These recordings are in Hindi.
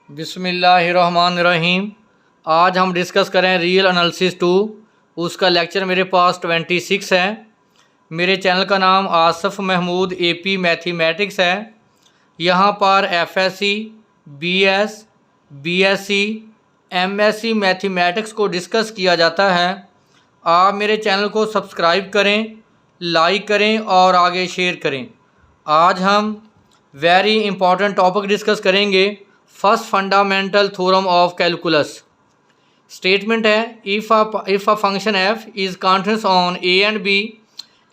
बिस्मिल्लाहिर्रहमानिर्रहीम। आज हम डिस्कस करें रियल एनालिसिस 2। उसका लेक्चर मेरे पास 26 है। मेरे चैनल का नाम आसफ़ महमूद AP मैथमेटिक्स है। यहाँ पर FSC, BS, BSc, MSc mathematics को डिस्कस किया जाता है। आप मेरे चैनल को सब्सक्राइब करें, लाइक करें और आगे शेयर करें। आज हम वेरी इंपॉर्टेंट टॉपिक डिस्कस करेंगे, first fundamental theorem of calculus. Statement है, if a function f is continuous on a and b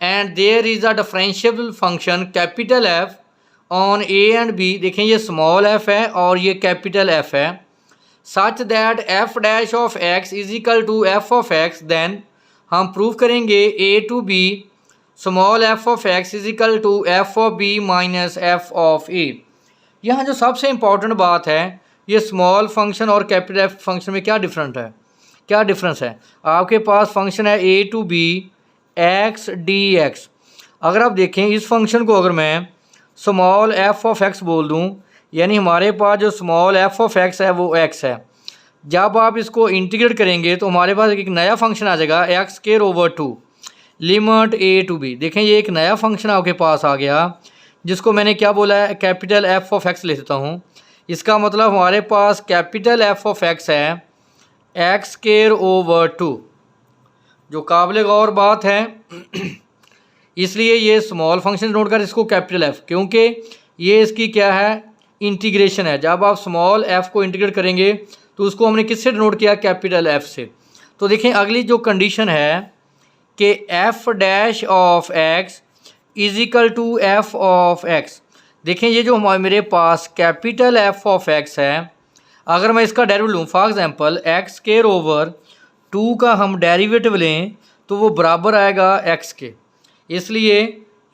and there is a differentiable function capital F on a and b। देखें ये स्मॉल f है और ये कैपिटल F है। Such that f dash of x is equal to f of x, then हम प्रूव करेंगे a to b small f of x is equal to f of b minus f of a। यहाँ जो सबसे इम्पॉर्टेंट बात है, ये स्मॉल फंक्शन और कैपिटल एफ फंक्शन में क्या डिफरेंस है। आपके पास फंक्शन है a to b x dx। अगर आप देखें इस फंक्शन को अगर मैं स्मॉल f ऑफ x बोल दूँ, यानी हमारे पास जो स्मॉल f ऑफ x है वो x है। जब आप इसको इंटीग्रेट करेंगे तो हमारे पास एक नया फंक्शन आ जाएगा x² limit a to b। देखें ये एक नया फंक्शन आपके पास आ गया, जिसको मैंने क्या बोला है, कैपिटल F ऑफ x ले लेता हूँ। इसका मतलब हमारे पास कैपिटल F ऑफ x है x²/2, जो काबिल गौर बात है। इसलिए ये स्मॉल फंक्शन नोट कर इसको कैपिटल F, क्योंकि ये इसकी क्या है, इंटीग्रेशन है। जब आप स्मॉल f को इंटीग्रेट करेंगे तो उसको हमने किससे डिनोट किया, कैपिटल F से। तो देखें अगली जो कंडीशन है कि f dash of x is equal to f of x। देखें ये जो मेरे पास कैपिटल F ऑफ x है, अगर मैं इसका डेरिवेटिव लूँ, फॉर एग्जांपल x² का हम डेरिवेटिव लें तो वो बराबर आएगा x के। इसलिए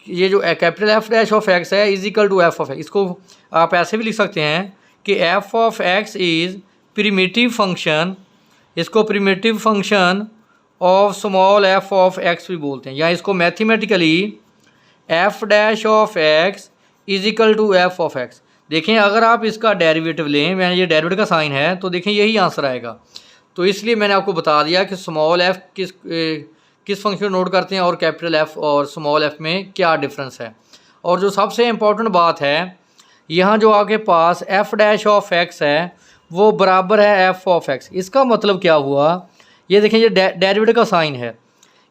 ये जो capital F dash of x है is equal to f of x। इसको आप ऐसे भी लिख सकते हैं कि f of x is primitive function, इसको primitive function of small f of x भी बोलते हैं, या इसको mathematically f dash of x is equal to f of x। देखें अगर आप इसका डेरिवेटिव लें, मैंने ये डेरिवेटिव का साइन है तो देखें यही आंसर आएगा। तो इसलिए मैंने आपको बता दिया कि स्मॉल f किस फंक्शन नोट करते हैं और कैपिटल F और स्मॉल f में क्या डिफरेंस है। और जो सबसे इम्पोर्टेंट बात है, यहाँ जो आपके पास f डैश ऑफ x है वो बराबर है f ऑफ x। इसका मतलब क्या हुआ, ये देखें ये डेरिवेटिव का साइन है।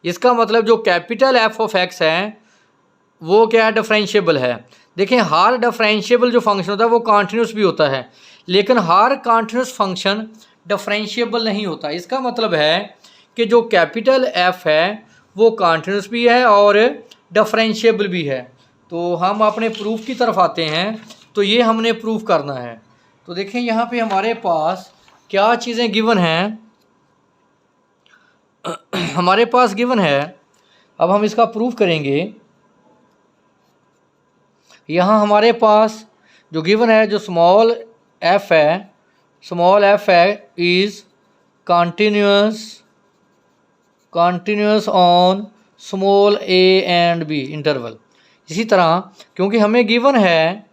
इसका मतलब जो कैपिटल F ऑफ x है वो क्या है, डिफरेंशिएबल है। देखें हर डिफरेंशिएबल जो फंक्शन होता है वो कॉन्टिन्यूस भी होता है, लेकिन हर कॉन्टिन्यूस फंक्शन डिफरेंशिएबल नहीं होता। इसका मतलब है कि जो कैपिटल F है वो कॉन्टिन्यूस भी है और डिफरेंशिएबल भी है। तो हम अपने प्रूफ की तरफ आते हैं, तो ये हमने प्रूफ करना है। तो देखें यहाँ पे हमारे पास क्या चीज़ें गिवन हैं, हमारे पास गिवन है। अब हम इसका प्रूफ करेंगे। यहाँ हमारे पास जो गिवन है, जो स्मॉल f है is continuous on small a and b interval. इसी तरह क्योंकि हमें गिवन है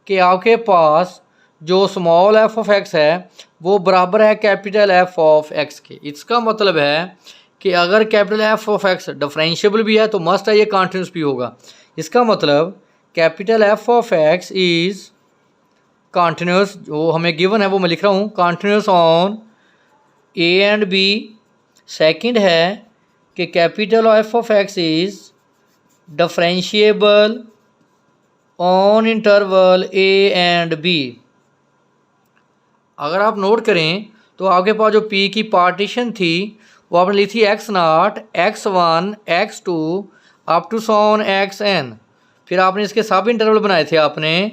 कि आपके पास जो स्मॉल f ऑफ x है वो बराबर है कैपिटल F ऑफ x के। इसका मतलब है कि अगर capital F of x differentiable भी है तो मस्ट है ये कॉन्टिन्यूस भी होगा। इसका मतलब capital F of x is continuous, जो हमें गिवन है वो मैं लिख रहा हूँ, continuous on a and b। Second है कि capital F of x is differentiable on interval a and b। अगर आप नोट करें तो आपके पास जो p की पार्टीशन थी वो आपने ली थी x0, x1, x2 up to sworn xn। फिर आपने इसके सब इंटरवल बनाए थे आपने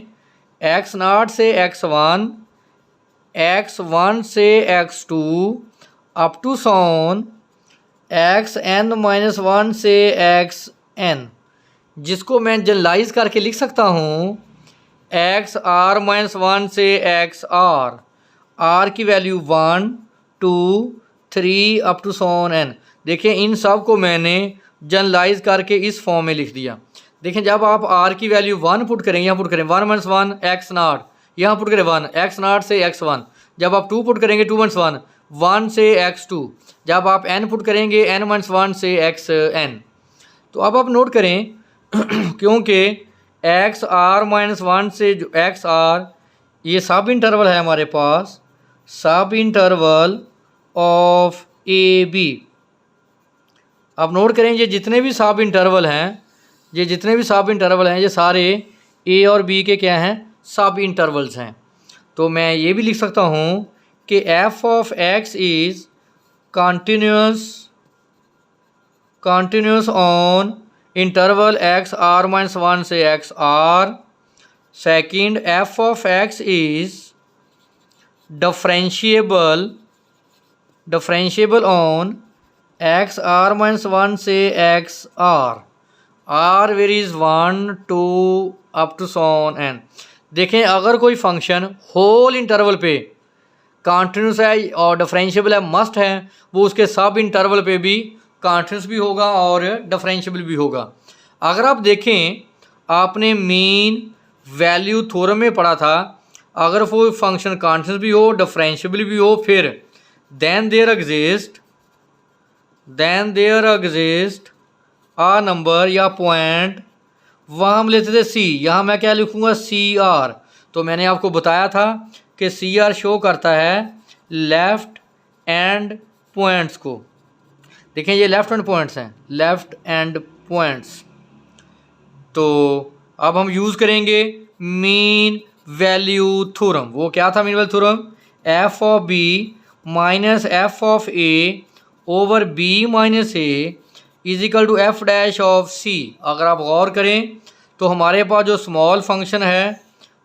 x0 से x1, x1 से x2 up to sworn xn-1 से xn, जिसको मैं जनरलाइज करके लिख सकता हूँ xr-1 से xr, r की value 1, 2, 3 up to so on n। देखें इन सब को मैंने जनरलाइज करके इस फॉर्म में लिख दिया। देखें जब आप r की वैल्यू 1 पुट करें, यहाँ पुट करें 1 - 1 x0, यहाँ पुट करें 1 x0 से x1, जब आप 2 पुट करेंगे 2 - 1, 1 से x2, जब आप n पुट करेंगे n - 1 से xn। तो अब आप नोट करें क्योंकि एक्स आर माइनस 1 से जो एक्स आर ये सब इंटरवल है हमारे पास, sub interval of A B. अब नोट करें ये जितने भी सब इंटरवल हैं, ये जितने भी सब इंटरवल हैं ये सारे ए और बी के क्या हैं, सब इंटरवल्स हैं। तो मैं ये भी लिख सकता हूँ कि f of x is continuous on interval x r minus 1 से x r. Second, f of x is differentiable on x r minus 1 से x r varies 1 2 up to so on n. देखें अगर कोई फंक्शन होल इंटरवल पे कॉन्टिन्यूस है और डिफरेंशिएबल है, मस्ट है, वो उसके सब इंटरवल पे भी कॉन्टिन्यूस भी होगा और डिफरेंशिएबल भी होगा। अगर आप देखें आपने मीन वैल्यू थ्योरम में पढ़ा था, अगर वो फंक्शन कॉन्टिन्यूस भी हो डिफरेंशिएबल भी हो, फिर then there exist a number या पॉइंट, वहाँ हम लेते थे सी, यहाँ मैं क्या लिखूँगा सी आर। तो मैंने आपको बताया था कि सी आर शो करता है लेफ़्ट एंड पॉइंट्स को। देखें ये लेफ़्ट एंड पॉइंट्स हैं, लेफ़्ट एंड पॉइंट्स। तो अब हम यूज़ करेंगे मीन वैल्यू थ्योरम। वो क्या था mean value theorem? F of B minus F of A over B minus A is equal to F dash of C. अगर आप गौर करें तो हमारे पास जो स्मॉल फंक्शन है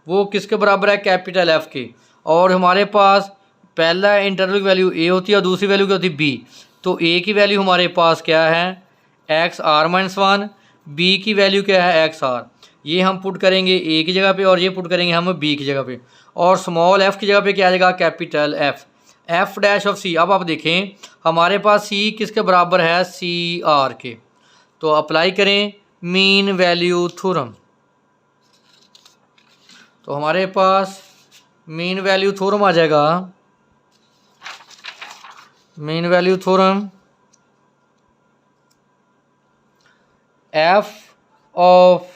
वो किसके बराबर है, कैपिटल एफ के, और हमारे पास पहला इंटरवल की वैल्यू ए होती है और दूसरी वैल्यू क्या होती है बी। तो ए की वैल्यू हमारे पास क्या है एक्स आर माइनस 1, बी की वैल्यू क्या है एक्स आर। ये हम पुट करेंगे ए की जगह पे और ये पुट करेंगे हम बी की जगह पे, और स्मॉल एफ की जगह पे क्या आ जाएगा capital F, F dash of C. अब आप देखें हमारे पास सी किसके बराबर है, सी आर के। तो अप्लाई करें मीन वैल्यू थ्योरम। तो हमारे पास मीन वैल्यू थ्योरम आ जाएगा, mean value theorem F of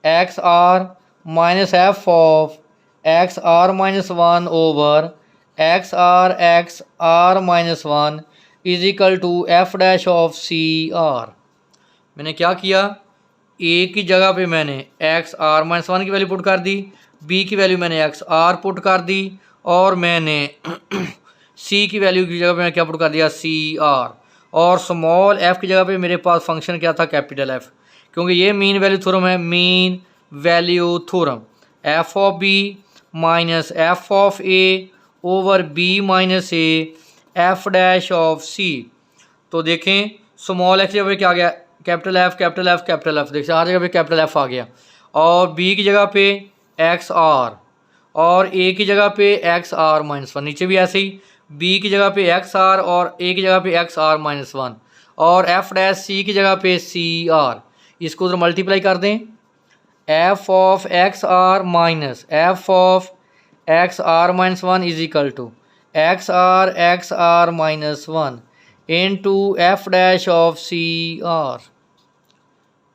x r minus F of x r minus 1 over x r minus 1 is equal to F dash of c r. मैंने क्या किया, ए की जगह पे मैंने एक्स आर माइनस 1 की वैल्यू पुट कर दी, बी की वैल्यू मैंने एक्स आर पुट कर दी, और मैंने सी की वैल्यू की जगह पे मैं क्या पुट कर दिया सी आर, और स्मॉल एफ की जगह पे मेरे पास फंक्शन क्या था कैपिटल एफ, क्योंकि ये मीन वैल्यू थ्योरम है, mean value theorem. F of B minus F of A over B minus A F dash of C. तो देखें स्मॉल एक्स की जगह पे क्या आ गया capital F capital F capital F, देखिए हर जगह पे कैपिटल एफ आ गया, और बी की जगह पे एक्स आर, और ए की जगह पे एक्स आर माइनस 1, नीचे भी ऐसे ही बी की जगह पे एक्स आर और ए की जगह पे एक्स आर माइनस 1, और एफ डैश सी की जगह पे सी आर। इसको उधर मल्टीप्लाई कर दें, f of x r minus F of x r minus 1 is equal to x r minus 1 into F dash of c r.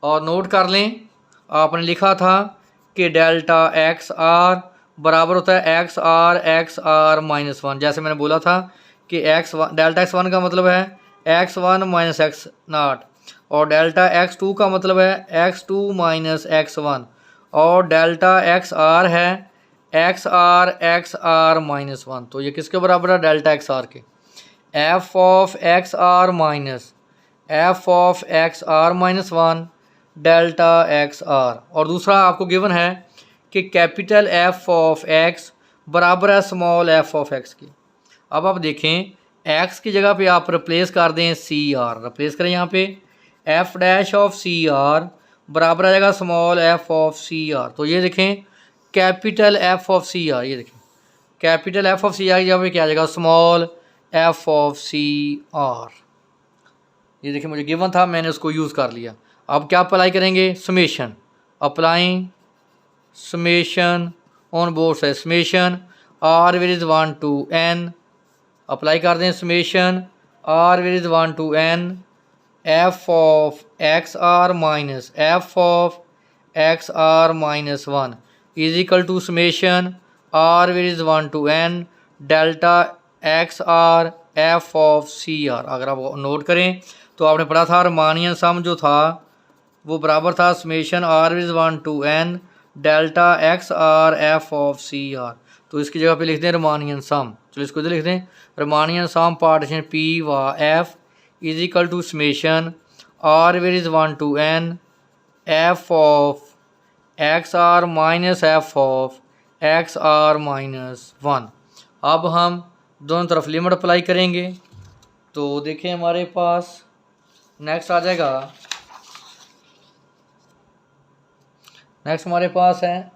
और नोट कर लें आपने लिखा था कि डेल्टा एक्स आर बराबर होता है एक्स आर माइनस 1। जैसे मैंने बोला था कि डेल्टा एक्स 1 का मतलब है x1 माइनस एक्स नाट, और डेल्टा x2 का मतलब है x2 माइनस x1, और डेल्टा एक्स आर है एक्स आर माइनस 1। तो ये किसके बराबर है डेल्टा एक्स आर के, f of x r minus F of x r minus 1 delta x r. और दूसरा आपको गिवन है कि कैपिटल एफ ऑफ एक्स बराबर है स्मॉल एफ ऑफ एक्स की। अब आप देखें एक्स की जगह पे आप रिप्लेस कर दें सी आर, रिप्लेस करें यहाँ पे f dash of c r बराबर आ जाएगा small f of c r. तो ये देखें capital F of c r, ये देखें capital F of c r की जगह पे क्या आ जाएगा small f of c r. ये देखिए मुझे गिवन था मैंने उसको यूज़ कर लिया। अब क्या अप्लाई करेंगे, summation, applying summation on both side, summation r where is 1 to n, apply कर दें summation r where is 1 to n f of x r minus F of x r minus 1 is equal to summation r where is 1 to n delta x r f of c r. अगर आप नोट करें तो आपने पढ़ा था रमानियन सम जो था वो बराबर था summation r where is 1 to n delta x r f of c r. तो इसकी जगह पे लिखते हैं रमानियन सम। चलो इसको इधर लिख दें, रमानियन सम पार्टीशन पी व f is equal to summation r where is 1 to n f of x r minus F of x r minus 1। अब हम दोनों तरफ लिमिट अप्लाई करेंगे। तो देखें हमारे पास नेक्स्ट आ जाएगा, नेक्स्ट हमारे पास है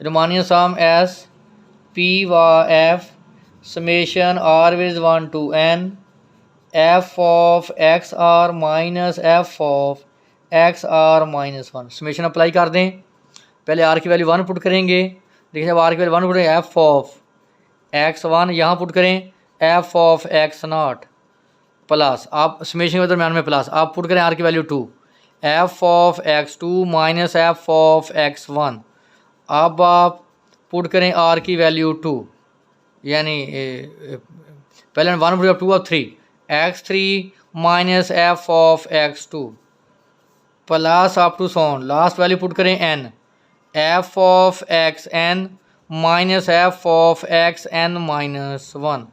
रमानियन सम एस पी व f summation r where is 1 to n f of x r minus F of x r minus 1। Summation apply कर दें, पहले आर की वैल्यू 1 पुट करेंगे। देखिए जब आर की वैल्यू 1 पुट करें एफ ऑफ एक्स 1 यहाँ पुट करें F of X not plus, आप समेशन के दरम्यान में प्लस आप पुट करें आर की value 2 F of x 2 minus F of x 1। अब आप पुट करें आर की वैल्यू 2 यानी पहले 1 पुट 2 अब 3 x 3 minus F of x 2 plus up to सोन लास्ट वैल्यू पुट करें n f of x n minus F of x n minus 1।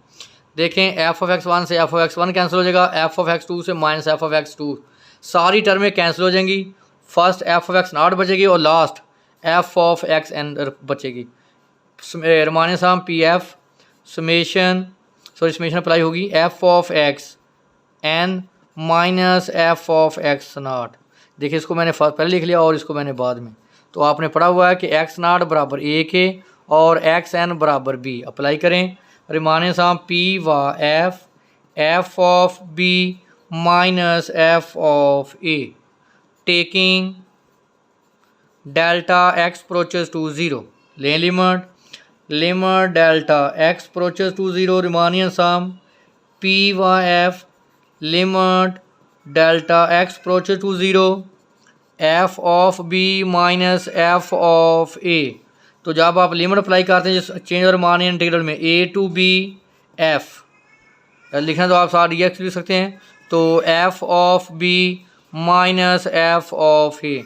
देखें एफ ऑफ एक्स 1 से एफ ऑफ एक्स 1 कैंसिल हो जाएगा, एफ ऑफ एक्स 2 से माइनस एफ ऑफ एक्स 2 सारी टर्में कैंसिल हो जाएंगी। First F of X naught बचेगी और last F of X N बचेगी। Riemannian sum P F summation summation apply होगी F of X N minus F of X naught. देखिए इसको मैंने पहले लिख लिया और इसको मैंने बाद में। तो आपने पढ़ा हुआ है कि एक्स नॉट बराबर ए के और एक्स एन बराबर बी। अप्लाई करें रमानियन सम पी व F of B minus F of A taking delta X approaches to 0 लें limit delta X approaches to 0 Riemannian sum P व F limit delta X approaches to 0 F of B minus F of A. तो जब आप लिमिट अप्लाई करते हैं चेंज और रमानियन इंटीग्रल में ए टू बी एफ लिखना तो आप साथ एक्स लिख सकते हैं। तो F of B minus F of A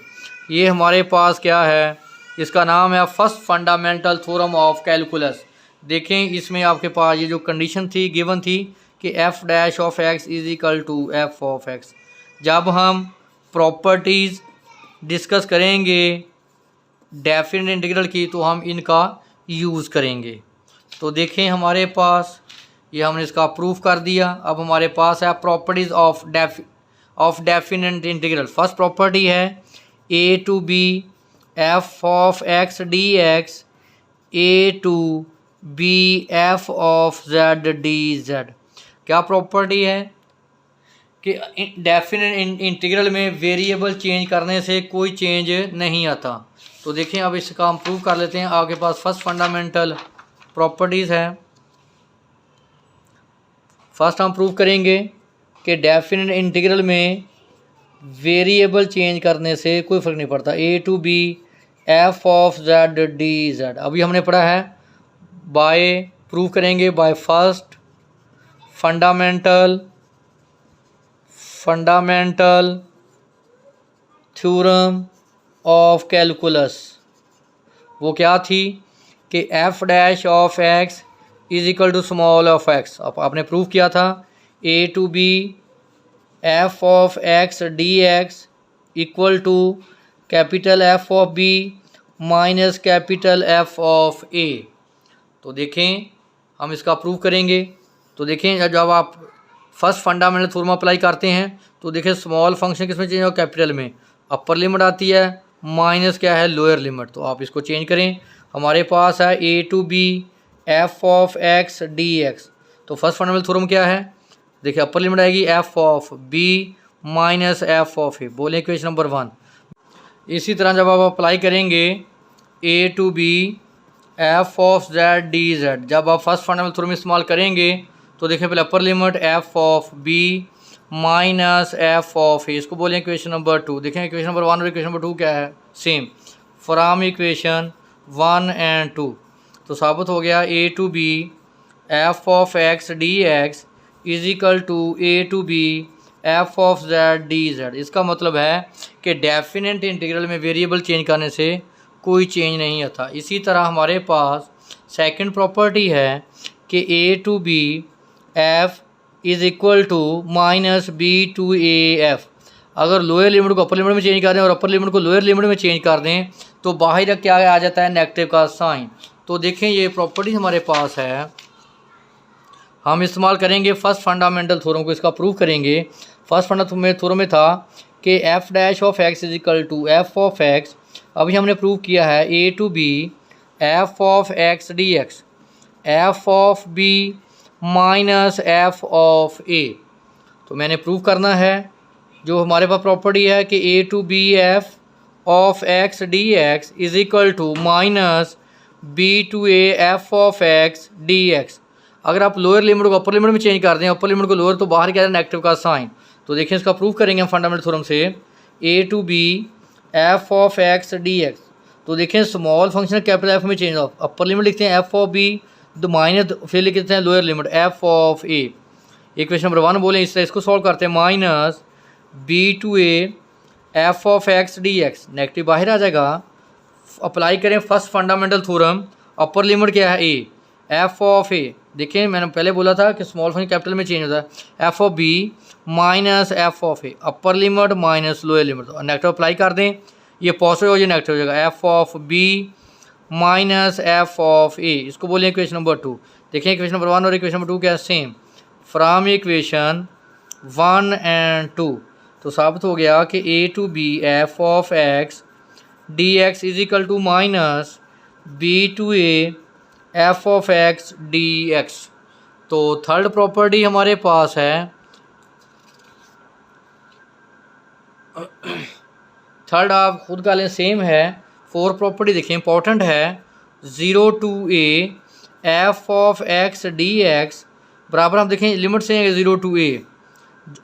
ये हमारे पास क्या है, इसका नाम है first fundamental theorem of calculus. देखें इसमें आपके पास ये जो कंडीशन थी गिवन थी कि F dash of x is equal to F of x. जब हम प्रॉपर्टीज़ डिस्कस करेंगे डेफिनेट इंटीग्रल की तो हम इनका यूज़ करेंगे। तो देखें हमारे पास ये हमने इसका प्रूफ कर दिया। अब हमारे पास है properties of definite integral. First property है A to B F of x D X A to B F of Z D Z. क्या प्रॉपर्टी है कि डेफिनेट इंटीग्रल में वेरिएबल चेंज करने से कोई चेंज नहीं आता। तो देखें अब इसका हम प्रूव कर लेते हैं। आपके पास फर्स्ट फंडामेंटल प्रॉपर्टीज़ है। फर्स्ट हम प्रूव करेंगे कि डेफिनेट इंटीग्रल में वेरिएबल चेंज करने से कोई फ़र्क नहीं पड़ता। A to B F of Z D Z अभी हमने पढ़ा है। बाय प्रूव करेंगे by first fundamental theorem of calculus. वो क्या थी कि F dash of x is equal to small of X. अब आपने प्रूव किया था A to B F of x D X equal to capital F of B minus capital F of A. तो देखें हम इसका प्रूव करेंगे। तो देखें जब आप फर्स्ट फंडामेंटल थ्योरम अप्लाई करते हैं तो देखें स्मॉल फंक्शन किस में चेंज हो, कैपिटल में। अपर लिमिट आती है माइनस क्या है लोअर लिमिट। तो आप इसको चेंज करें। हमारे पास है A to B F of x D X. तो फर्स्ट फंडामेंटल थ्योरम क्या है, देखिए अपर लिमिट आएगी F of B minus F of A. बोले क्वेश्चन नंबर 1। इसी तरह जब आप अप्लाई करेंगे A to B F of Z D Z. जब आप फर्स्ट फंडामेंटल थ्योरम इस्तेमाल करेंगे तो देखें पहले upper limit F of B minus F of A, इसको बोलें इक्वेशन नंबर 2। देखें इक्वेशन नंबर 1 और इक्वेशन नंबर 2 क्या है, सेम। फ्रॉम इक्वेशन 1 एंड 2 तो साबित हो गया A to B F of x D X is equal to A to B F of Z D Z. इसका मतलब है कि डेफिनेट इंटीग्रल में वेरिएबल चेंज करने से कोई चेंज नहीं आता। इसी तरह हमारे पास सेकंड प्रॉपर्टी है कि A to B F is equal to minus B to A F. अगर लोअर लिमिट को अपर लिमिट में चेंज कर दें और अपर लिमिट को लोअर लिमिट में चेंज कर दें तो बाहर क्या आ जाता है, नेगेटिव का साइन। तो देखें ये प्रॉपर्टी हमारे पास है, हम इस्तेमाल करेंगे फर्स्ट फंडामेंटल थ्योरम को, इसका प्रूव करेंगे। फर्स्ट फंडामेंटल थ्योरम में था कि F dash of x is equal to F of X. अभी हमने प्रूव किया है A to B F of x D X F of B minus F of A. तो मैंने प्रूव करना है जो हमारे पास प्रॉपर्टी है कि A to B F of x D X is equal to minus B to A F of x D X. अगर आप लोअर लिमिट को अपर लिमिट में चेंज कर दें, अपर लिमिट को लोअर, तो बाहर क्या है, नेगेटिव का साइन। तो देखिए इसका प्रूफ करेंगे हम फंडामेंटल थ्योरम से A to B F of x D X. तो देखें स्मॉल फंक्शन कैपिटल एफ में चेंज ऑफ, अपर लिमिट लिखते हैं एफ ऑफ बी तो माइनस, फिर लिखते हैं lower limit F of A. Equation number 1 बोलें, इस तरह इसको सॉल्व करते हैं minus B to A F of x D X, negative बाहर आ जाएगा। अप्लाई करें first fundamental theorem, upper limit क्या है ए एफ ऑफ ए। देखिए मैंने पहले बोला था कि स्मॉल फंक्शन कैपिटल में चेंज होता है, F of B minus F of A, upper limit minus lower limit. तो नेगेटिव अप्लाई कर दें, ये पॉजिटिव हो जाए नेगेटिव हो जाएगा, F of B minus F of A. इसको बोलिए इक्वेशन नंबर 2। देखिए इक्वेशन नंबर 1 और इक्वेशन नंबर 2 क्या है, सेम। फ्रॉम इक्वेशन 1 एंड 2 तो साबित हो गया कि A to B F of x D X is equal to minus B to A F of x D X. तो थर्ड प्रॉपर्टी हमारे पास है, थर्ड आप खुद का लें, सेम है। फोर्थ प्रॉपर्टी देखिए इंपॉर्टेंट है, 0 to A F of x D x बराबर, हम देखें लिमिट से 0 टू ए।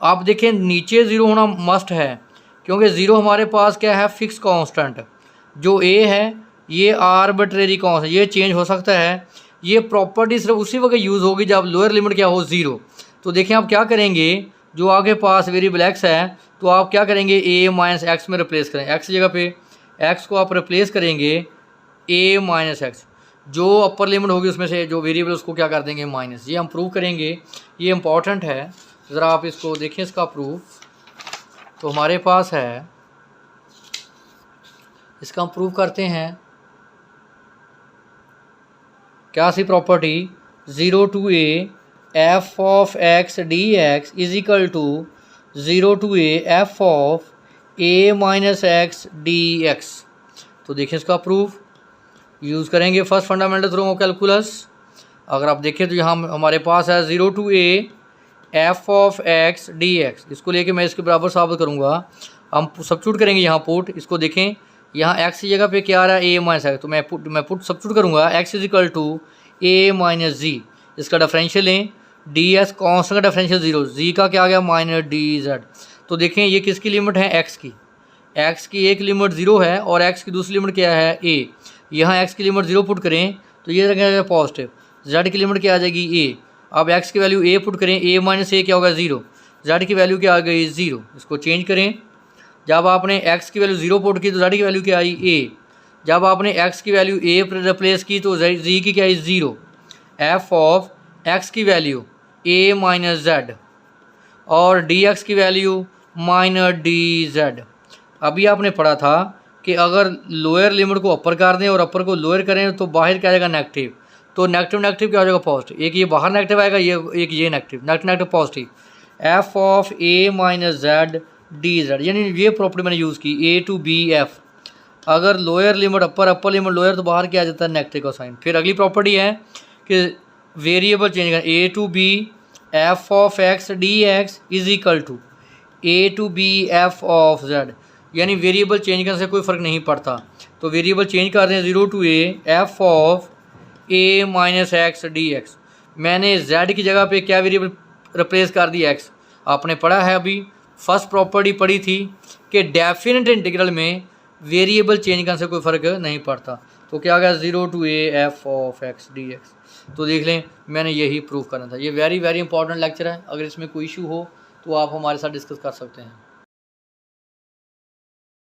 आप देखें नीचे 0 होना मस्ट है क्योंकि 0 हमारे पास क्या है, फिक्स कांस्टेंट। जो ए है ये आर्बिट्रेरी कांस्टेंट, ये चेंज हो सकता है। ये प्रॉपर्टी सिर्फ उसी वक्त यूज़ होगी जब लोअर लिमिट क्या हो, 0। तो देखें आप क्या करेंगे, जो आपके पास वेरिएबल एक्स है तो आप क्या करेंगे, ए माइनस एक्स में रिप्लेस करें। एक्स की जगह पे एक्स को आप रिप्लेस करेंगे ए माइनस एक्स, जो अपर लिमिट होगी उसमें से जो वेरिएबल उसको क्या कर देंगे, माइनस। ये हम प्रूव करेंगे, ये इंपॉर्टेंट है, ज़रा आप इसको देखें इसका प्रूफ। तो हमारे पास है, इसका हम प्रूव करते हैं। क्या C property, 0 to A F of x D X is equal to 0 to A F of A minus x D X. तो देखिए इसका प्रूफ यूज़ करेंगे first fundamental theorem of calculus. अगर आप देखें तो यहाँ हमारे पास है 0 to A F of x D X, इसको लेके मैं इसके बराबर साबित करूँगा। हम सब्स्टिट्यूट करेंगे यहाँ पुट, इसको देखें यहाँ एक्स की जगह पे क्या आ रहा है, ए माइनस एक्स, तो मैं पुट सब्स्टिट्यूट करूँगा, X is equal to A minus G. इसका डिफरेंशियल लें, डी एस कॉन्स्टेंट का डिफरेंशियल 0, जी का क्या आ गया माइनस डी जेड। तो देखें ये किसकी लिमिट है, एक्स की। एक्स की एक लिमिट 0 है और एक्स की दूसरी लिमिट क्या है, ए। यहाँ एक्स की लिमिट 0 पुट करें तो ये रहेगा पॉजिटिव, जेड की लिमिट क्या आ जाएगी, ए। अब एक्स की वैल्यू ए पुट करें, ए माइनस ए क्या होगा, 0, जेड की वैल्यू क्या आ गई, 0। इसको चेंज करें, जब आपने x की वैल्यू 0 पुट की तो z की वैल्यू क्या आई, a। जब आपने x की वैल्यू a पर रिप्लेस की तो z की क्या आई, 0। f ऑफ x की वैल्यू a माइनस जेड और dx की वैल्यू माइनस डी जेड। अभी आपने पढ़ा था कि अगर लोअर लिमिट को अपर कर दें और अपर को लोअर करें तो बाहर क्या आएगा, नेगेटिव। तो नेगेटिव नेगेटिव क्या हो जाएगा, पॉजिटिव। एक ये बाहर नेगेटिव आएगा, ये एक ये negative, negative negative positive. f of a minus Z D Z, यानी ये प्रॉपर्टी मैंने यूज़ की, ए टू बी एफ। अगर lower limit upper, upper limit lower, तो बाहर क्या आ जाता है, नेगेटिव का साइन। फिर अगली प्रॉपर्टी है कि वेरिएबल चेंज करना, A to B F of x D X is equal to A to B F of Z, यानी वेरिएबल चेंज करने से कोई फ़र्क नहीं पड़ता। तो वेरिएबल चेंज कर दें, 0 to A F of a minus x D x, मैंने z की जगह पे क्या वेरिएबल रिप्लेस कर दी x। आपने पढ़ा है अभी फर्स्ट प्रॉपर्टी पढ़ी थी कि डेफिनेट इंटीग्रल में वेरिएबल चेंज करने से कोई फ़र्क नहीं पड़ता। तो क्या आ गया 0 to a f of x D X. तो देख लें मैंने यही प्रूव करना था। ये वेरी इंपॉर्टेंट लेक्चर है, अगर इसमें कोई इशू हो तो आप हमारे साथ डिस्कस कर सकते हैं।